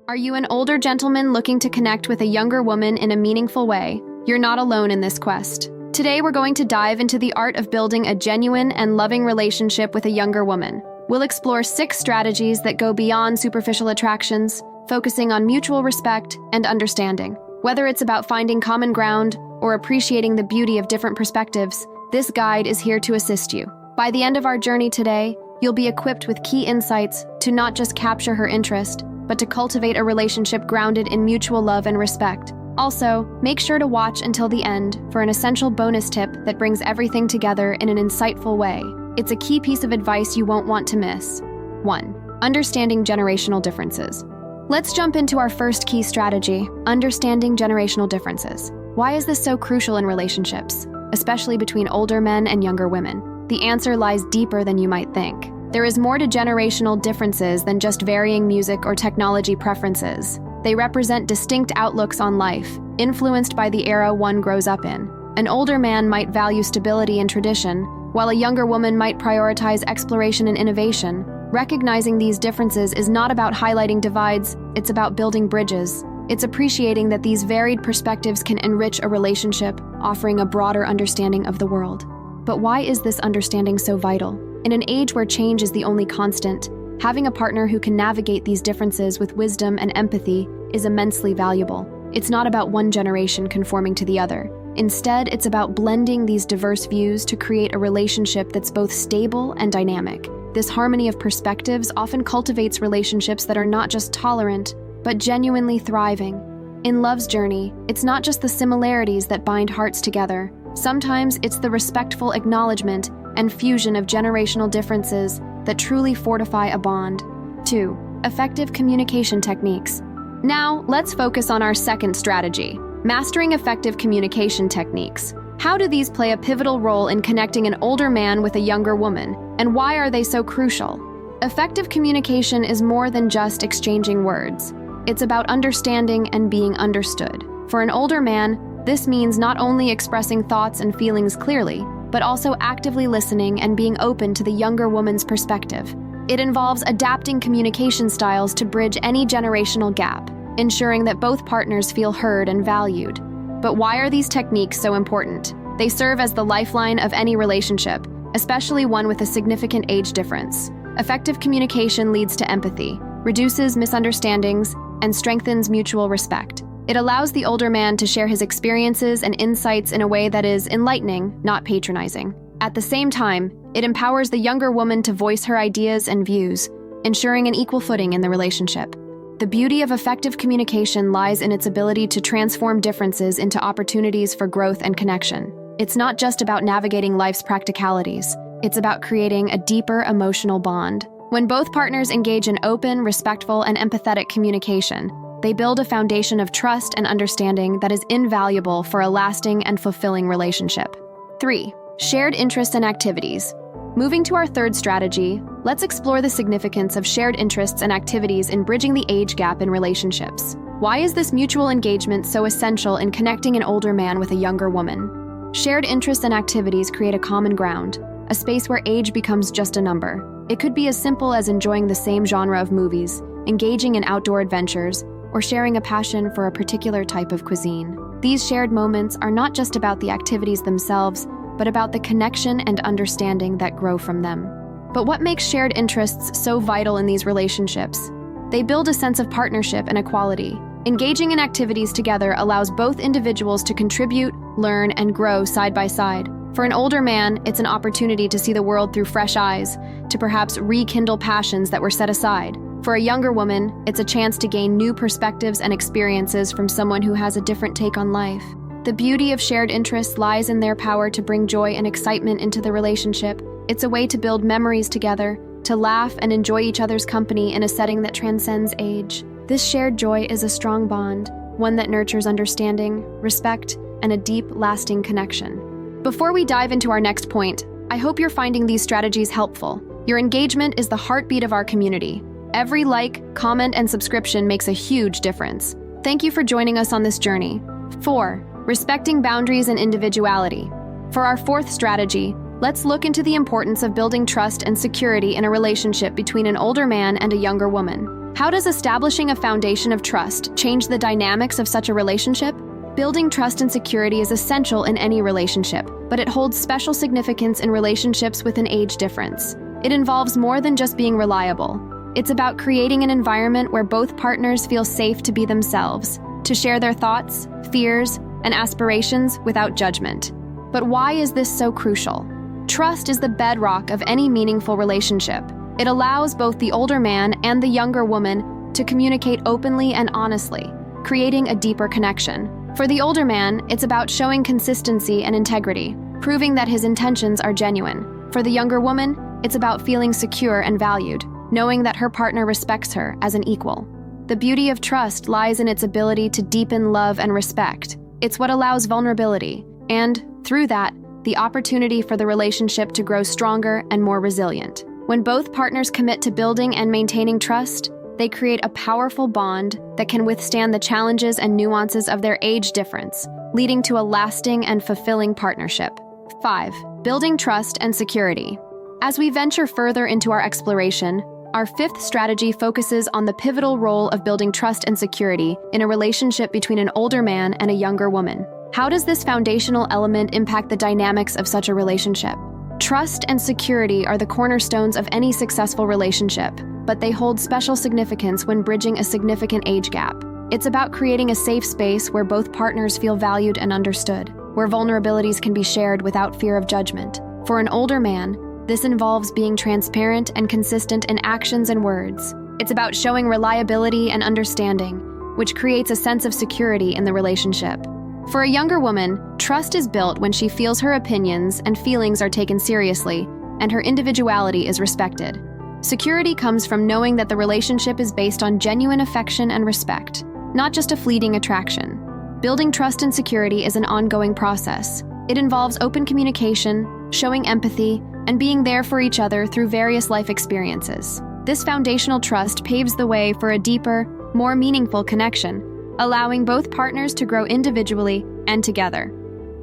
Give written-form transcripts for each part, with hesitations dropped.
Are you an older gentleman looking to connect with a younger woman in a meaningful way? You're not alone in this quest. Today, we're going to dive into the art of building a genuine and loving relationship with a younger woman. We'll explore 6 strategies that go beyond superficial attractions, focusing on mutual respect and understanding. Whether it's about finding common ground or appreciating the beauty of different perspectives, this guide is here to assist you. By the end of our journey today, you'll be equipped with key insights to not just capture her interest, but to cultivate a relationship grounded in mutual love and respect. Also, make sure to watch until the end for an essential bonus tip that brings everything together in an insightful way. It's a key piece of advice you won't want to miss. 1. Understanding generational differences. Let's jump into our first key strategy, understanding generational differences. Why is this so crucial in relationships, especially between older men and younger women? The answer lies deeper than you might think. There is more to generational differences than just varying music or technology preferences. They represent distinct outlooks on life, influenced by the era one grows up in. An older man might value stability and tradition, while a younger woman might prioritize exploration and innovation. Recognizing these differences is not about highlighting divides, it's about building bridges. It's appreciating that these varied perspectives can enrich a relationship, offering a broader understanding of the world. But why is this understanding so vital? In an age where change is the only constant, having a partner who can navigate these differences with wisdom and empathy is immensely valuable. It's not about one generation conforming to the other. Instead, it's about blending these diverse views to create a relationship that's both stable and dynamic. This harmony of perspectives often cultivates relationships that are not just tolerant, but genuinely thriving. In love's journey, it's not just the similarities that bind hearts together. Sometimes it's the respectful acknowledgement and fusion of generational differences that truly fortify a bond. 2. Effective communication techniques. Now, let's focus on our second strategy, mastering effective communication techniques. How do these play a pivotal role in connecting an older man with a younger woman, and why are they so crucial? Effective communication is more than just exchanging words. It's about understanding and being understood. For an older man, this means not only expressing thoughts and feelings clearly, but also actively listening and being open to the younger woman's perspective. It involves adapting communication styles to bridge any generational gap, ensuring that both partners feel heard and valued. But why are these techniques so important? They serve as the lifeline of any relationship, especially one with a significant age difference. Effective communication leads to empathy, reduces misunderstandings, and strengthens mutual respect. It allows the older man to share his experiences and insights in a way that is enlightening, not patronizing. At the same time, it empowers the younger woman to voice her ideas and views, ensuring an equal footing in the relationship. The beauty of effective communication lies in its ability to transform differences into opportunities for growth and connection. It's not just about navigating life's practicalities. It's about creating a deeper emotional bond. When both partners engage in open, respectful, and empathetic communication, they build a foundation of trust and understanding that is invaluable for a lasting and fulfilling relationship. 3. Shared interests and activities. Moving to our third strategy, let's explore the significance of shared interests and activities in bridging the age gap in relationships. Why is this mutual engagement so essential in connecting an older man with a younger woman? Shared interests and activities create a common ground, a space where age becomes just a number. It could be as simple as enjoying the same genre of movies, engaging in outdoor adventures, or sharing a passion for a particular type of cuisine. These shared moments are not just about the activities themselves, but about the connection and understanding that grow from them. But what makes shared interests so vital in these relationships? They build a sense of partnership and equality. Engaging in activities together allows both individuals to contribute, learn, and grow side by side. For an older man, it's an opportunity to see the world through fresh eyes, to perhaps rekindle passions that were set aside. For a younger woman, it's a chance to gain new perspectives and experiences from someone who has a different take on life. The beauty of shared interests lies in their power to bring joy and excitement into the relationship. It's a way to build memories together, to laugh and enjoy each other's company in a setting that transcends age. This shared joy is a strong bond, one that nurtures understanding, respect, and a deep, lasting connection. Before we dive into our next point, I hope you're finding these strategies helpful. Your engagement is the heartbeat of our community. Every like, comment, and subscription makes a huge difference. Thank you for joining us on this journey. 4. Respecting boundaries and individuality. For our fourth strategy, let's look into the importance of building trust and security in a relationship between an older man and a younger woman. How does establishing a foundation of trust change the dynamics of such a relationship? Building trust and security is essential in any relationship, but it holds special significance in relationships with an age difference. It involves more than just being reliable. It's about creating an environment where both partners feel safe to be themselves, to share their thoughts, fears, and aspirations without judgment. But why is this so crucial? Trust is the bedrock of any meaningful relationship. It allows both the older man and the younger woman to communicate openly and honestly, creating a deeper connection. For the older man, it's about showing consistency and integrity, proving that his intentions are genuine. For the younger woman, it's about feeling secure and valued, knowing that her partner respects her as an equal. The beauty of trust lies in its ability to deepen love and respect. It's what allows vulnerability, and, through that, the opportunity for the relationship to grow stronger and more resilient. When both partners commit to building and maintaining trust, they create a powerful bond that can withstand the challenges and nuances of their age difference, leading to a lasting and fulfilling partnership. 5. Building trust and security. As we venture further into our exploration, our fifth strategy focuses on the pivotal role of building trust and security in a relationship between an older man and a younger woman. How does this foundational element impact the dynamics of such a relationship? Trust and security are the cornerstones of any successful relationship, but they hold special significance when bridging a significant age gap. It's about creating a safe space where both partners feel valued and understood, where vulnerabilities can be shared without fear of judgment. For an older man, this involves being transparent and consistent in actions and words. It's about showing reliability and understanding, which creates a sense of security in the relationship. For a younger woman, trust is built when she feels her opinions and feelings are taken seriously, and her individuality is respected. Security comes from knowing that the relationship is based on genuine affection and respect, not just a fleeting attraction. Building trust and security is an ongoing process. It involves open communication, showing empathy, and being there for each other through various life experiences. This foundational trust paves the way for a deeper, more meaningful connection, allowing both partners to grow individually and together.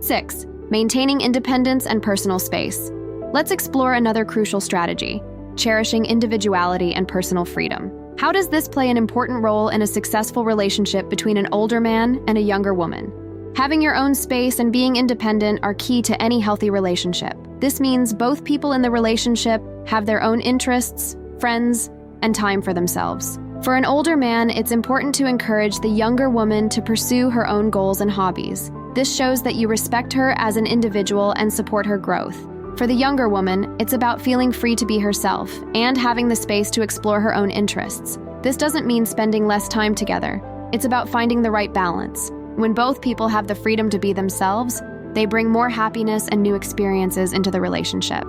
6. Maintaining independence and personal space. Let's explore another crucial strategy: cherishing individuality and personal freedom. How does this play an important role in a successful relationship between an older man and a younger woman? Having your own space and being independent are key to any healthy relationship. This means both people in the relationship have their own interests, friends, and time for themselves. For an older man, it's important to encourage the younger woman to pursue her own goals and hobbies. This shows that you respect her as an individual and support her growth. For the younger woman, it's about feeling free to be herself and having the space to explore her own interests. This doesn't mean spending less time together. It's about finding the right balance. When both people have the freedom to be themselves, they bring more happiness and new experiences into the relationship.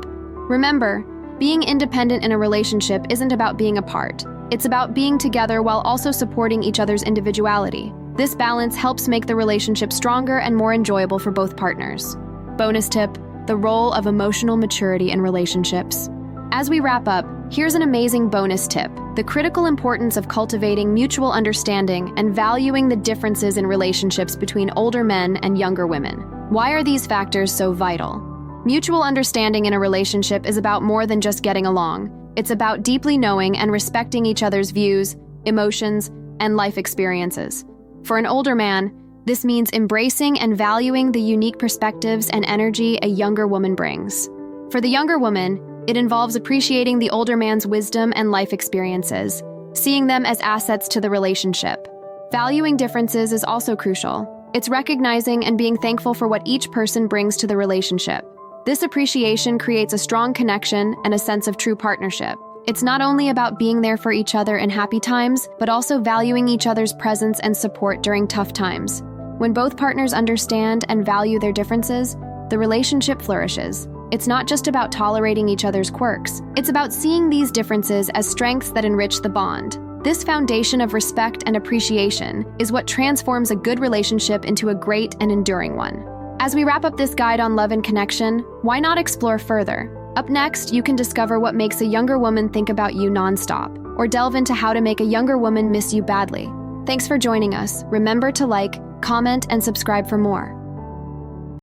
Remember, being independent in a relationship isn't about being apart. It's about being together while also supporting each other's individuality. This balance helps make the relationship stronger and more enjoyable for both partners. Bonus tip: the role of emotional maturity in relationships. As we wrap up, here's an amazing bonus tip: the critical importance of cultivating mutual understanding and valuing the differences in relationships between older men and younger women. Why are these factors so vital? Mutual understanding in a relationship is about more than just getting along. It's about deeply knowing and respecting each other's views, emotions, and life experiences. For an older man, this means embracing and valuing the unique perspectives and energy a younger woman brings. For the younger woman, it involves appreciating the older man's wisdom and life experiences, seeing them as assets to the relationship. Valuing differences is also crucial. It's recognizing and being thankful for what each person brings to the relationship. This appreciation creates a strong connection and a sense of true partnership. It's not only about being there for each other in happy times, but also valuing each other's presence and support during tough times. When both partners understand and value their differences, the relationship flourishes. It's not just about tolerating each other's quirks. It's about seeing these differences as strengths that enrich the bond. This foundation of respect and appreciation is what transforms a good relationship into a great and enduring one. As we wrap up this guide on love and connection, why not explore further? Up next, you can discover what makes a younger woman think about you nonstop, or delve into how to make a younger woman miss you badly. Thanks for joining us. Remember to like, comment, and subscribe for more.